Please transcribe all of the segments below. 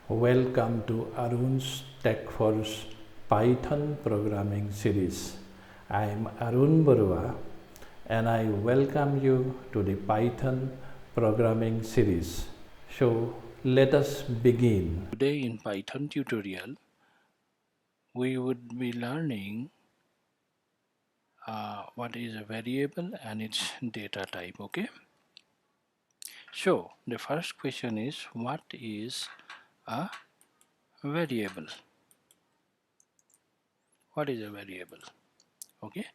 Welcome to Arun's Techforge Python programming series. I am Arun Barua and I welcome you to the Python programming series. So let us begin. Today in Python tutorial, we would be learning what is a variable and its data type. Okay. So the first question is, what is a variable? What is a variable? Okay.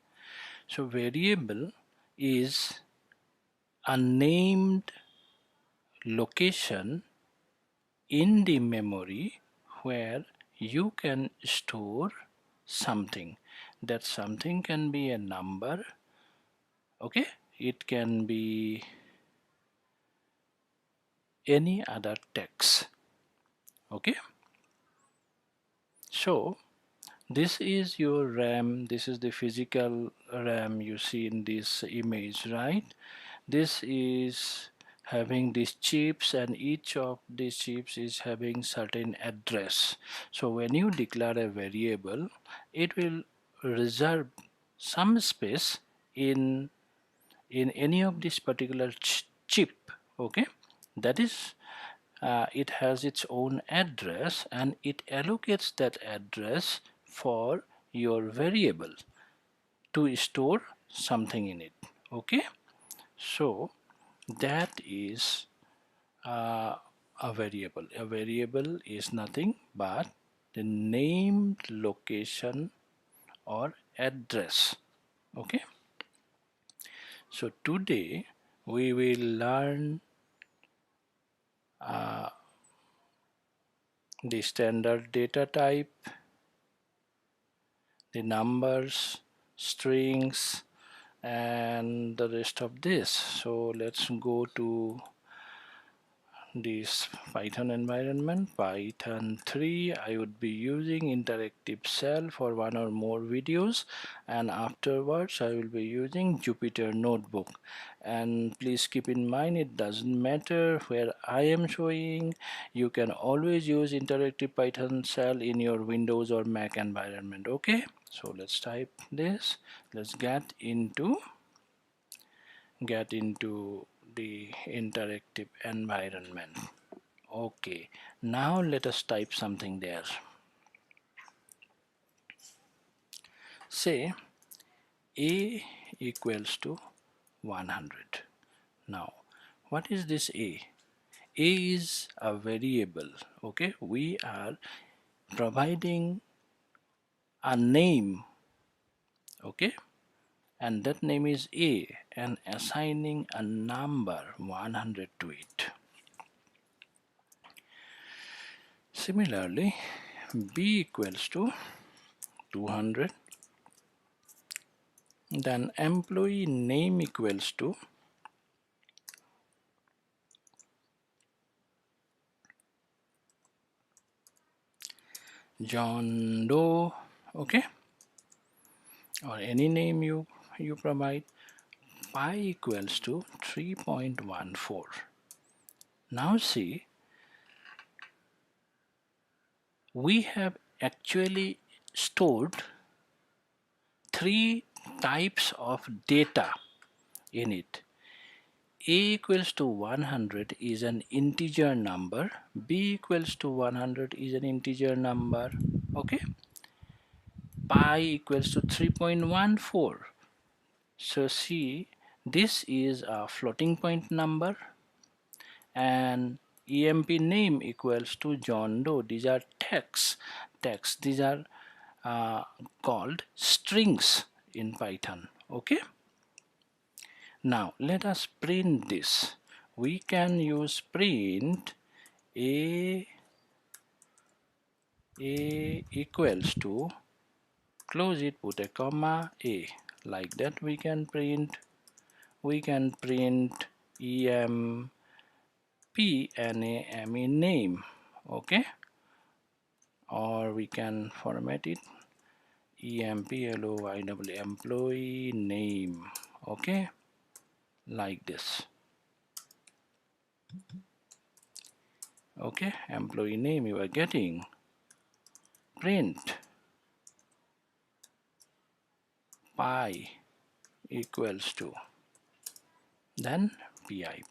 So variable is a named location in the memory where you can store something. That something can be a number. Okay, it can be any other text. Okay, so this is your RAM. This is the physical RAM you see in this image, right? This is having these chips, and each of these chips is having certain address. So when you declare a variable, it will reserve some space in any of this particular chip. Okay, that is it has its own address, and it allocates that address for your variable to store something in it. Okay, so that is a variable. A variable is nothing but the named location or address. Okay, so today we will learn the standard data type, the numbers, strings, and the rest of this. So let's go to this Python environment, Python 3. I would be using interactive cell for one or more videos, and afterwards I will be using Jupyter notebook. And please keep in mind, it doesn't matter where I am showing, you can always use interactive Python cell in your Windows or Mac environment. Okay, so let's type this. Let's get into the interactive environment. Okay, now let us type something there. Say a equals to 100. Now what is this a? A is a variable. Okay, we are providing a name. Okay, and that name is a, and assigning a number 100 to it. Similarly, b equals to 200, then employee name equals to John Doe. Okay, or any name you provide. Pi equals to 3.14. Now see, we have actually stored three types of data in it. A equals to 100 is an integer number, b equals to 100 is an integer number. Okay, pi equals to 3.14. So see, this is a floating point number, and emp name equals to John Doe. These are text. These are called strings in Python. Okay, now let us print this. We can use print a equals to, close it, put a comma, a, like that. We can print emp name. Okay, or we can format it employee employee name. Okay, like this. Okay, employee name you are getting. Print pi equals to, then pi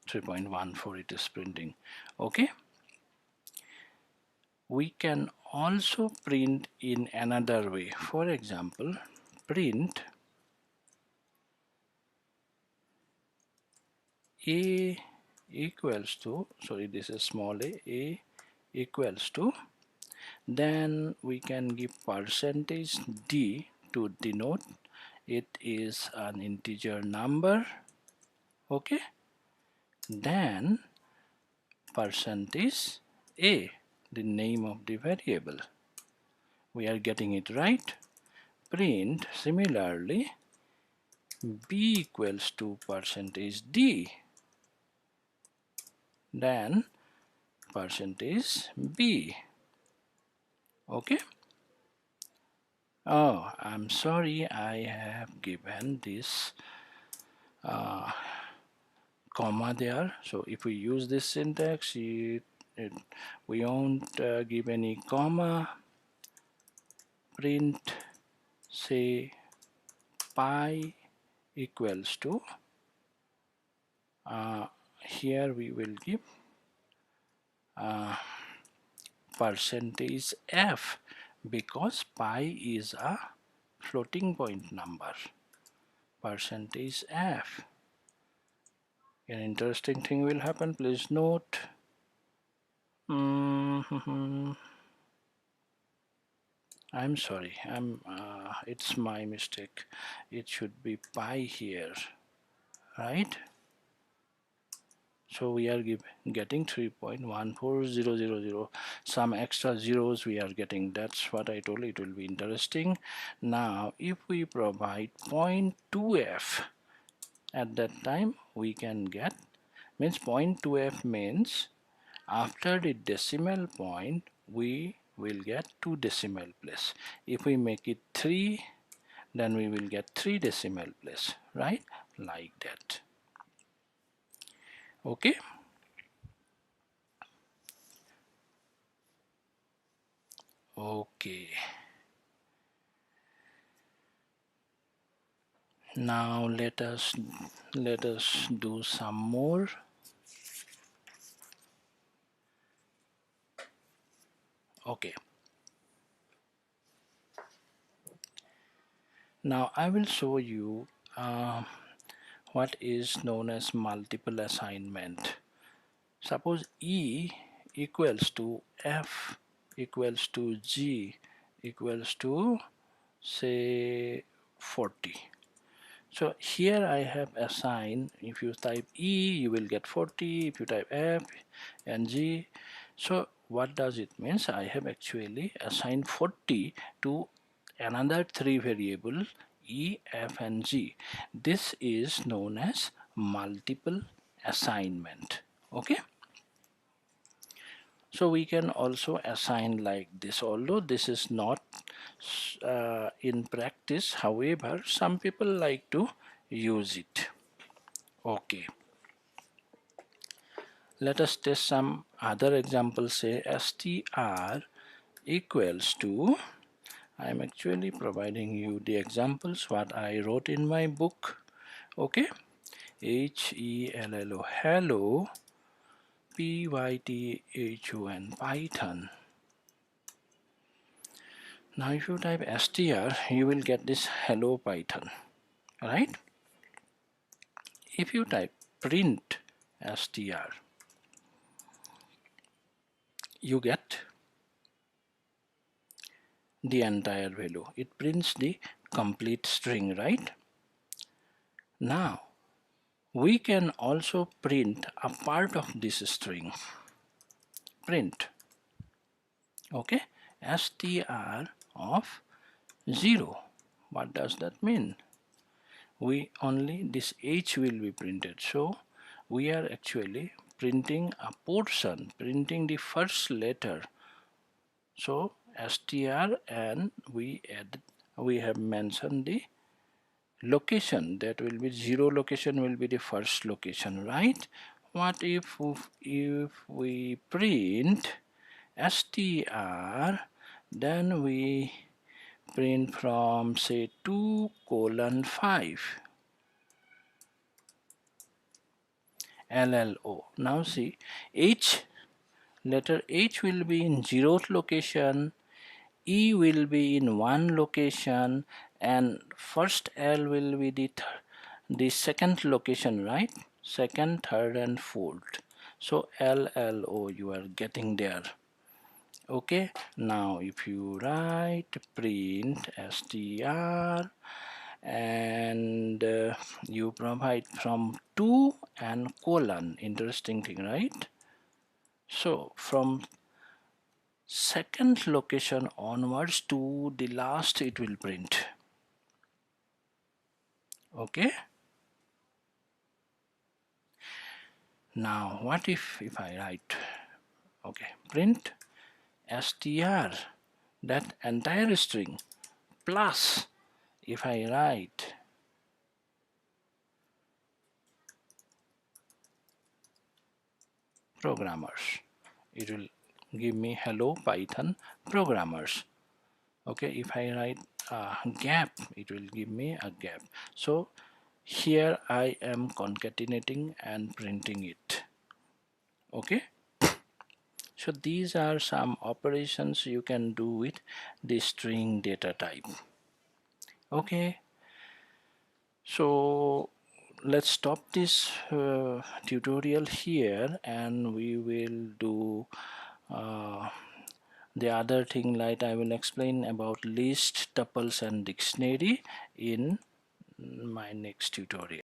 3.14 it is printing. Okay, we can also print in another way. For example, print a equals to, sorry, this is small a equals to, then we can give percentage d to denote it is an integer number. Okay, then percentage a, the name of the variable. We are getting it right. Print similarly b equals to percentage d, then percentage b. Okay. Oh, I'm sorry, I have given this comma there. So if we use this syntax, we won't give any comma. Print say pi equals to, here we will give percentage f, because pi is a floating point number. Percentage f. An interesting thing will happen, please note. I'm sorry, it's my mistake. It should be pi here, right? So we are getting 3.14000. Some extra zeros we are getting. That's what I told you, it will be interesting. Now if we provide 0.2f, at that time we can get, means 0.2f means after the decimal point we will get 2 decimal place. If we make it 3, then we will get 3 decimal place, right? Like that. Okay. Okay. Now let us do some more. Okay. Now I will show you what is known as multiple assignment. Suppose E equals to F equals to G equals to say 40. So here I have assigned, if you type E you will get 40, if you type F and G. So what does it means? I have actually assigned 40 to another 3 variables E, F and G. This is known as multiple assignment. Okay. So we can also assign like this, although this is not in practice, however some people like to use it. Okay, let us test some other examples. Say str equals to, I am actually providing you the examples what I wrote in my book. Okay, hello, hello, python, Python. Now if you type str you will get this hello Python, right? If you type print str you get the entire value. It prints the complete string, right? Now we can also print a part of this string. Print, okay, str of 0. What does that mean? We only this h will be printed, so we are actually printing a portion, printing the first letter. So str, and we have mentioned the location, that will be 0 location will be the first location, right? What if we print str, then we print from say 2:5 LLO. Now see, letter H will be in 0th location, E will be in 1 location, and first L will be the second location, right? Second, third, and fourth. So LLO you are getting there. Okay, now if you write print str and you provide from 2 and colon, interesting thing, right? So from second location onwards to the last it will print. Okay, now what if I write, okay, print str, that entire string, plus if I write programmers, it will give me hello Python programmers. Okay, if I write gap, it will give me a gap. So here I am concatenating and printing it. Okay, so these are some operations you can do with the string data type. Okay, so let's stop this tutorial here, and we will do the other thing, like I will explain about list, tuples, and dictionary in my next tutorial.